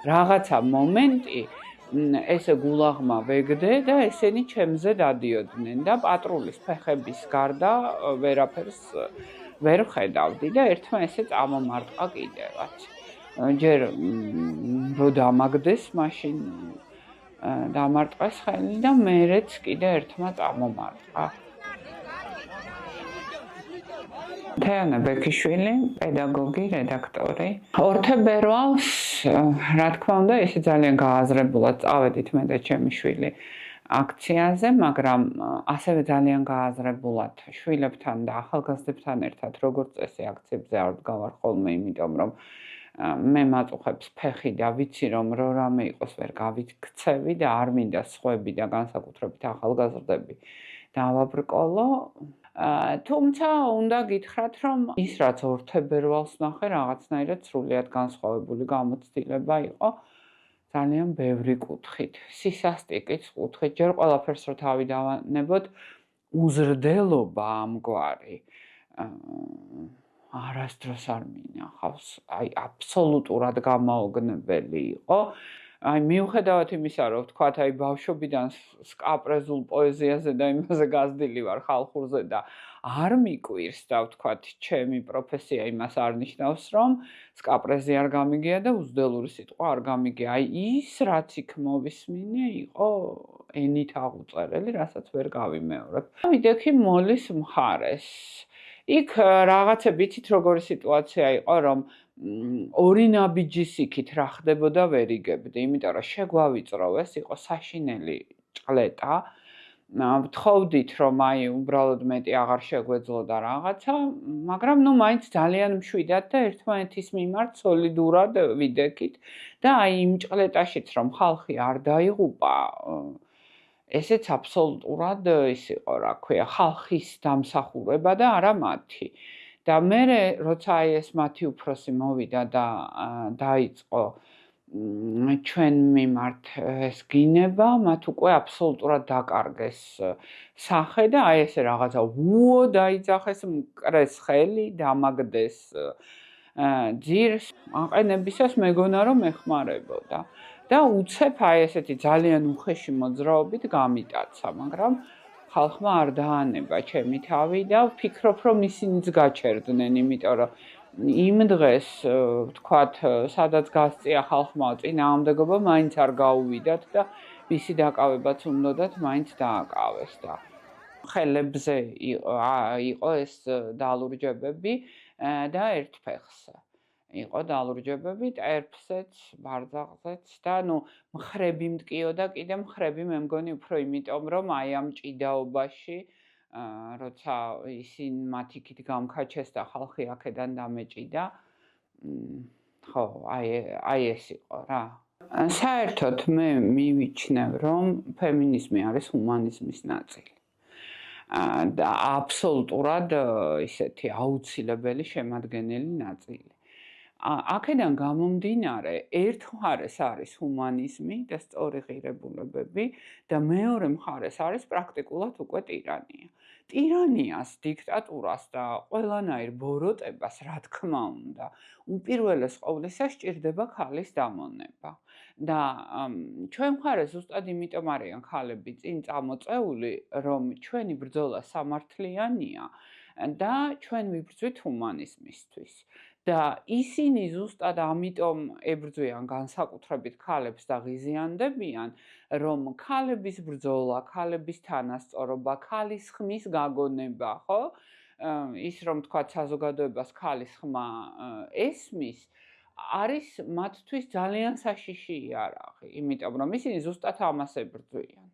რაღაცა მომენტი ესე გულაღმა ვეგდე და ესენი ჩემზე დადიოდნენ და პატრულის ფეხების გარდა ვერაფერს ვერ ხედავდი და ერთმა ესე წამომარტყა კიდევაც. ჯერ რო დამაგდეს მაშინ დამარტყეს ხელი და მერეც კიდე ერთმა წამომარტყა. თეანა ბექიშვილი, პედაგოგი, რედაქტორი. ორთებერვალს, რა თქმა უნდა, ესე ძალიან გააზრებულად წავედით მე და ჩემი შვილი აქციაზე, მაგრამ ასევე ძალიან გააზრებულად შვილებთან და ახალგაზრდებთან ერთად როგორც წესი აქციებზე არ ვდგავარ ხოლმე, იმიტომ რომ მე მაწუხებს ფეხი და ვიცი რომ რამე იყოს ვერ გავიქცევი და არ მინდა სხვები და განსაკუთრებით ახალგაზრდები დავაბრკოლო. თუმცა უნდა გითხრათ რომ ის რაც ორთებერვალს ნახე რაღაცნაირად სრულიად განსხვავებული გამოცდილება იყო ძალიან ბევრი კუთხით, სისასტიკის კუთხით, ჯერ ყველაფერს რო თავი დავანებოთ უზრდელობა ამგვარი არასდროს არ მინახავს, აი აბსოლუტურად გამაოგნებელი იყო. აი მიუხედავად იმისა, რომ ვთქვათ, აი ბავშვობიდან სკაპრეზულ პოეზიაზე და იმაზე გაზრდილი ვარ ხალხურზე და არ მიკვირს და ვთქვათ, ჩემი პროფესია იმას არ ნიშნავს, რომ სკაპრეზე არ გამიგია და უზდელური სიტყვა არ გამიგია. აი ის რაც იქ მოვისმინე იყო ენით აღუწერელი, რასაც ვერ გავიმეორებ. ვიდექი მოლის მხარეს. იქ რაღაცები იცით როგორი სიტუაცია იყო, რომ ორი ნაბიჯის იქით რა ხდებოდა ვერ იგებდი, იმიტომ რომ შეგვავიწროვეს, იყო საშინელი ჭყლეტა. ვთხოვდით რომ აი უბრალოდ მეტი აღარ შეგვეძლო და რაღაცა, მაგრამ ნუ მაინც ძალიან მშვიდად და ერთმანეთის მიმართ სოლიდურად ვიდექით და აი იმ ჭყლეტაშიც რომ ხალხი არ დაიღუპა, ესეც აბსოლუტურად ის იყო, რა ქვია, ხალხის დამსახურება და არა მათი. და მე როცა აი ეს მათი უფროსი მოვიდა და დაიწყო ჩვენ მიმართ ეს გინება, მათ უკვე აბსოლუტურად დაკარგეს სახე და აი ესე რაღაცა უო დაიძახეს, მკრეს ხელი, დამაგდეს ძირს, აყენებისას მეგონა რომ ეხმარებოდა. და უცებ აი ესეთი ძალიან უხეში მოძრაობით გამიტაცა, მაგრამ ხალხმა არ დაანება ჩემი თავი და ვფიქრობ რომ ისინიც გაჩერდნენ, იმიტომ რომ იმ დღეს ვთქვათ, სადაც გასწია ხალხმა წინააღმდეგობა მაინც არ გაუვიდათ და ვისი დაკავებაც უნდათ, მაინც დააკავეს და ხელებზე იყო ეს დალურჯებები და ერთ ფეხს. იყო დალურჯებები, ერფსეც, ბარძაღზეც და ნუ მხრები მტკიოდა, კიდე მხრები მე მგონი უფრო იმიტომ რომ აი ამ ჭიდაობაში როცა ისინი მათ იქით გამქაჩეს და ხალხი აქედან დამეჭიდა, ხო, აი ეს იყო რა. საერთოდ მე მივიჩნევ რომ ფემინიზმი არის ჰუმანიზმის ნაწილი. და აბსოლუტურად ისეთი აუცილებელი შემადგენელი ნაწილი. აქედან გამომდინარე, ერთ მხარეს არის ჰუმანიზმი და სწორი ღირებულებები და მეორე მხარეს არის პრაქტიკულად უკვე ტირანია. ტირანიას, დიქტატურას და ყველანაირ ბოროტებას, რა თქმა უნდა, უპირველეს ყოვლისა სჭირდება ქალის დამონება. და ჩვენ მხარეს ზუსტად იმიტომ არიან ქალები წინ წამოწეული, რომ ჩვენი ბრძოლა სამართლიანია და ჩვენ ვიბრძვით ჰუმანიზმისთვის. და ისინი ზუსტად ამიტომ ებრძვიან განსაკუთრებით ქალებს და ღიზიანდებიან, რომ ქალების ბრძოლა, ქალების თანასწორობა, ქალის ხმის გაგონება, ხო? ის რომ თქვათ საზოგადოებას ქალის ხმა ესმის, არის მათთვის ძალიან საშიში იარაღი, იმიტომ რომ ისინი ზუსტად ამას ებრძვიან.